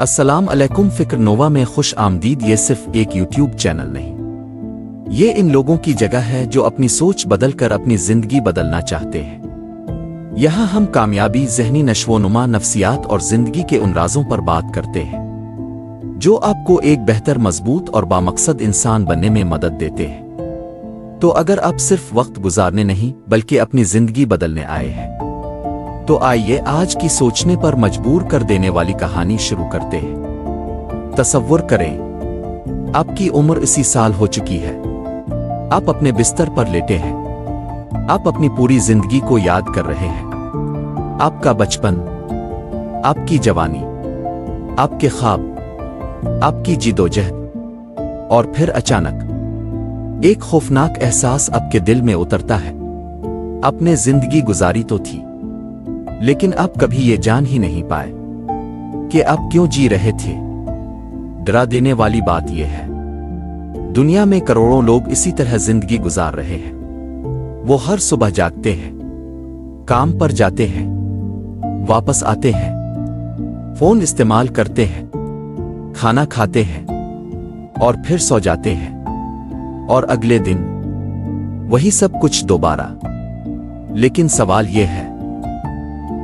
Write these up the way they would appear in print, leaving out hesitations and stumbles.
अस्सलाम अलैकुम। फिक्र नोवा में खुश आमदीद। ये सिर्फ एक यूट्यूब चैनल नहीं, ये इन लोगों की जगह है जो अपनी सोच बदल कर अपनी जिंदगी बदलना चाहते हैं। यहाँ हम कामयाबी, जहनी नश्वोनुमा, नफ्सियात और जिंदगी के उन राजों पर बात करते हैं जो आपको एक बेहतर, मजबूत और बामकसद इंसान बनने में मदद देते हैं। तो अगर आप सिर्फ वक्त गुजारने नहीं बल्कि अपनी जिंदगी बदलने आए हैं, तो आइए आज की सोचने पर मजबूर कर देने वाली कहानी शुरू करते हैं। तसव्वुर करें, आपकी उम्र 80 साल हो चुकी है। आप अपने बिस्तर पर लेटे हैं। आप अपनी पूरी जिंदगी को याद कर रहे हैं। आपका बचपन, आपकी जवानी, आपके ख्वाब, आपकी जिदोजहद, और फिर अचानक एक खौफनाक एहसास आपके दिल में उतरता है। आपने जिंदगी गुजारी तो थी, लेकिन आप कभी ये जान ही नहीं पाए कि आप क्यों जी रहे थे। डरा देने वाली बात यह है, दुनिया में करोड़ों लोग इसी तरह जिंदगी गुजार रहे हैं। वो हर सुबह जागते हैं, काम पर जाते हैं, वापस आते हैं, फोन इस्तेमाल करते हैं, खाना खाते हैं और फिर सो जाते हैं, और अगले दिन वही सब कुछ दोबारा। लेकिन सवाल यह है,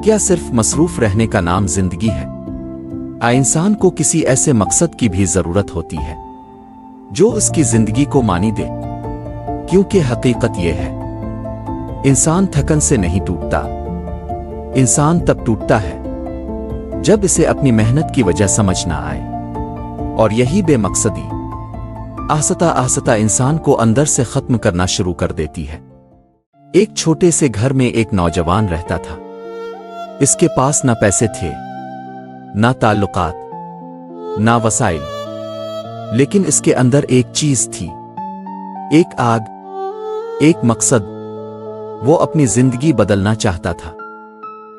क्या सिर्फ मसरूफ रहने का नाम जिंदगी है? इंसान को किसी ऐसे मकसद की भी जरूरत होती है जो उसकी जिंदगी को मानी दे। क्योंकि हकीकत यह है, इंसान थकन से नहीं टूटता। इंसान तब टूटता है जब इसे अपनी मेहनत की वजह समझ ना आए, और यही बेमकसदी आहिस्ता आहिस्ता इंसान को अंदर से खत्म करना शुरू कर देती है। एक छोटे से घर में एक नौजवान रहता था। इसके पास ना पैसे थे, ना ताल्लुकात, ना वसाइल, लेकिन इसके अंदर एक चीज थी, एक आग, एक मकसद। वो अपनी जिंदगी बदलना चाहता था।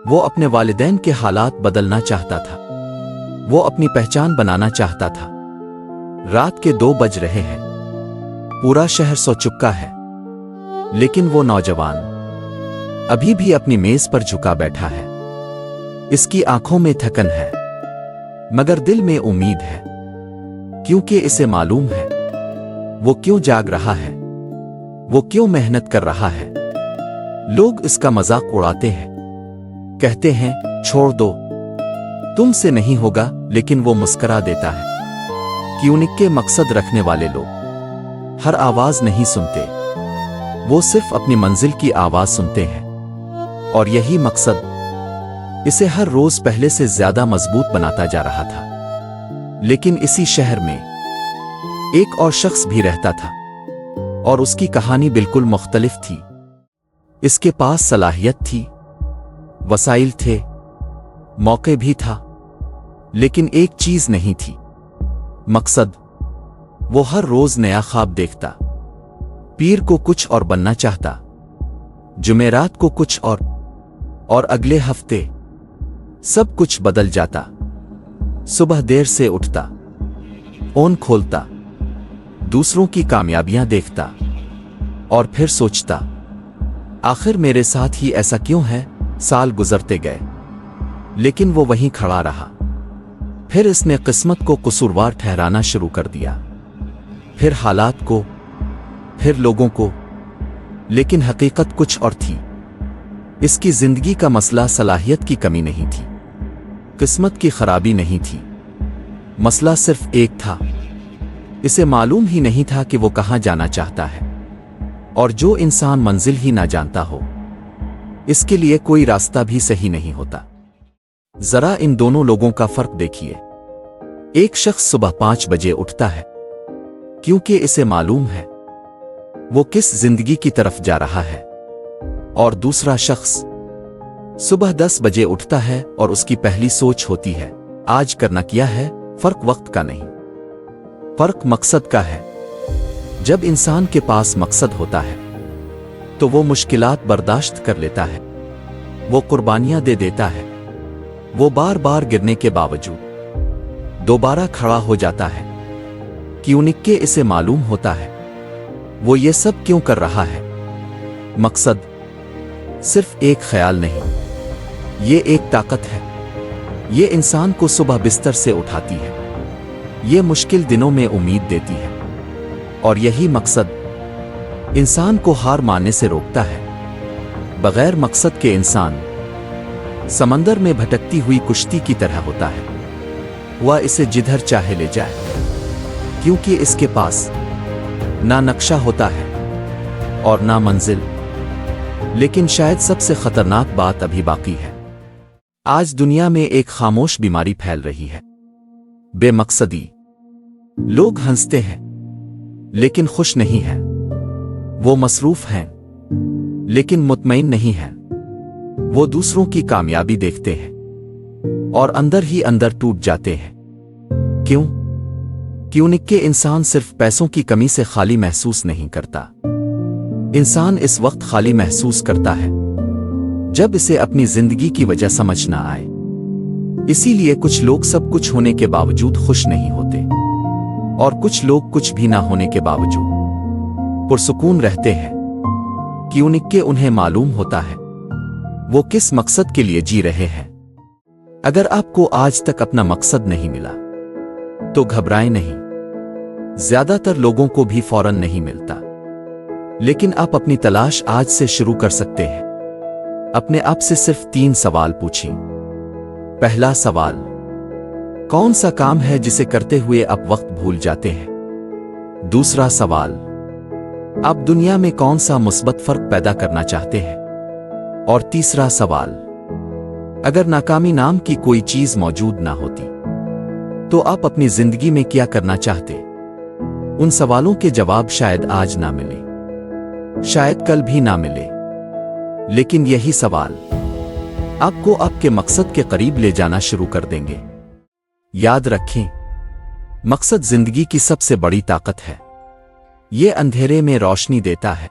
वो अपने वालिदैन के हालात बदलना चाहता था। वो अपनी पहचान बनाना चाहता था। रात के 2 बज रहे हैं, पूरा शहर सो चुका है, लेकिन वो नौजवान अभी भी अपनी मेज पर झुका बैठा है। इसकी आंखों में थकन है, मगर दिल में उम्मीद है, क्योंकि इसे मालूम है वो क्यों जाग रहा है, वो क्यों मेहनत कर रहा है। लोग इसका मजाक उड़ाते हैं, कहते हैं छोड़ दो, तुमसे नहीं होगा, लेकिन वो मुस्करा देता है। क्योंकि मकसद रखने वाले लोग हर आवाज नहीं सुनते, वो सिर्फ अपनी मंजिल की आवाज सुनते हैं, और यही मकसद इसे हर रोज पहले से ज्यादा मजबूत बनाता जा रहा था। लेकिन इसी शहर में एक और शख्स भी रहता था, और उसकी कहानी बिल्कुल मुख्तलिफ थी। इसके पास सलाहियत थी, वसाइल थे, मौके भी था, लेकिन एक चीज नहीं थी, मकसद। वो हर रोज नया ख्वाब देखता। पीर को कुछ और बनना चाहता, जुमेरात को कुछ और अगले हफ्ते सब कुछ बदल जाता। सुबह देर से उठता, फोन खोलता, दूसरों की कामयाबियां देखता, और फिर सोचता, आखिर मेरे साथ ही ऐसा क्यों है। साल गुजरते गए, लेकिन वो वहीं खड़ा रहा। फिर इसने किस्मत को कसूरवार ठहराना शुरू कर दिया, फिर हालात को, फिर लोगों को, लेकिन हकीकत कुछ और थी। इसकी जिंदगी का मसला सलाहियत की कमी नहीं थी, किस्मत की खराबी नहीं थी। मसला सिर्फ एक था, इसे मालूम ही नहीं था कि वो कहां जाना चाहता है। और जो इंसान मंजिल ही ना जानता हो, इसके लिए कोई रास्ता भी सही नहीं होता। जरा इन दोनों लोगों का फर्क देखिए। एक शख्स सुबह 5 बजे उठता है, क्योंकि इसे मालूम है वो किस जिंदगी की तरफ जा रहा है, और दूसरा शख्स सुबह 10 बजे उठता है, और उसकी पहली सोच होती है आज करना क्या है। फर्क वक्त का नहीं, फर्क मकसद का है। जब इंसान के पास मकसद होता है तो वो मुश्किलात बर्दाश्त कर लेता है, वो कुर्बानियां दे देता है, वो बार बार गिरने के बावजूद दोबारा खड़ा हो जाता है। क्योंकि इसे मालूम होता है वो ये सब क्यों कर रहा है। मकसद सिर्फ एक ख्याल नहीं, ये एक ताकत है। ये इंसान को सुबह बिस्तर से उठाती है, ये मुश्किल दिनों में उम्मीद देती है, और यही मकसद इंसान को हार मानने से रोकता है। बगैर मकसद के इंसान समंदर में भटकती हुई कुश्ती की तरह होता है, वह इसे जिधर चाहे ले जाए, क्योंकि इसके पास ना नक्शा होता है और ना मंजिल। लेकिन शायद सबसे खतरनाक बात अभी बाकी है। आज दुनिया में एक खामोश बीमारी फैल रही है, बेमकसदी। लोग हंसते हैं लेकिन खुश नहीं हैं, वो मसरूफ हैं लेकिन मुतमईन नहीं हैं, वो दूसरों की कामयाबी देखते हैं और अंदर ही अंदर टूट जाते हैं। क्यों कि इंसान सिर्फ पैसों की कमी से खाली महसूस नहीं करता। इंसान इस वक्त खाली महसूस करता है जब इसे अपनी जिंदगी की वजह समझ ना आए। इसीलिए कुछ लोग सब कुछ होने के बावजूद खुश नहीं होते, और कुछ लोग कुछ भी ना होने के बावजूद पुरसुकून रहते हैं, क्योंकि उन्हें मालूम होता है वो किस मकसद के लिए जी रहे हैं। अगर आपको आज तक अपना मकसद नहीं मिला तो घबराएं नहीं। ज्यादातर लोगों को भी फौरन नहीं मिलता, लेकिन आप अपनी तलाश आज से शुरू कर सकते हैं। अपने आप से सिर्फ 3 सवाल पूछें। पहला सवाल, कौन सा काम है जिसे करते हुए आप वक्त भूल जाते हैं? दूसरा सवाल, आप दुनिया में कौन सा मुस्बत फर्क पैदा करना चाहते हैं? और तीसरा सवाल, अगर नाकामी नाम की कोई चीज मौजूद ना होती तो आप अपनी जिंदगी में क्या करना चाहते? उन सवालों के जवाब शायद आज ना मिले, शायद कल भी ना मिले, लेकिन यही सवाल आपको आपके मकसद के करीब ले जाना शुरू कर देंगे। याद रखें, मकसद जिंदगी की सबसे बड़ी ताकत है। ये अंधेरे में रोशनी देता है,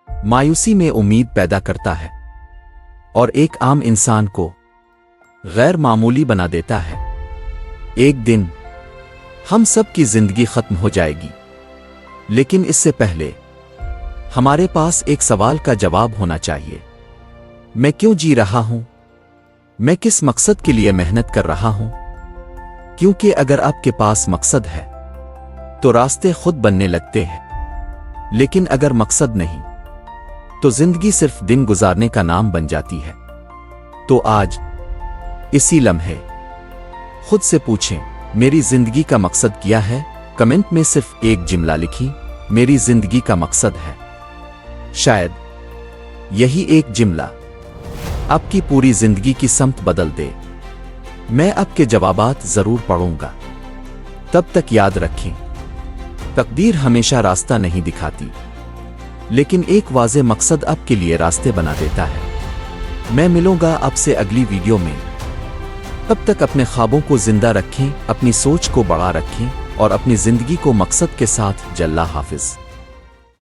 मायूसी में उम्मीद पैदा करता है, और एक आम इंसान को गैर मामूली बना देता है। एक दिन हम सब की जिंदगी खत्म हो जाएगी, लेकिन इससे पहले हमारे पास एक सवाल का जवाब होना चाहिए। मैं क्यों जी रहा हूं? मैं किस मकसद के लिए मेहनत कर रहा हूं? क्योंकि अगर आपके पास मकसद है तो रास्ते खुद बनने लगते हैं, लेकिन अगर मकसद नहीं तो जिंदगी सिर्फ दिन गुजारने का नाम बन जाती है। तो आज इसी लम्हे खुद से पूछें, मेरी जिंदगी का मकसद क्या है? कमेंट में सिर्फ एक जुमला लिखी, मेरी जिंदगी का मकसद है। शायद यही एक जुमला आपकी पूरी जिंदगी की समत बदल दे। मैं आपके जवाबात जरूर पढ़ूंगा। तब तक याद रखें, तकदीर हमेशा रास्ता नहीं दिखाती, लेकिन एक वाज़े मकसद आपके लिए रास्ते बना देता है। मैं मिलूंगा आपसे अगली वीडियो में। तब तक अपने ख्वाबों को जिंदा रखें, अपनी सोच को बड़ा रखें और अपनी जिंदगी को मकसद के साथ। जल्ला हाफिज।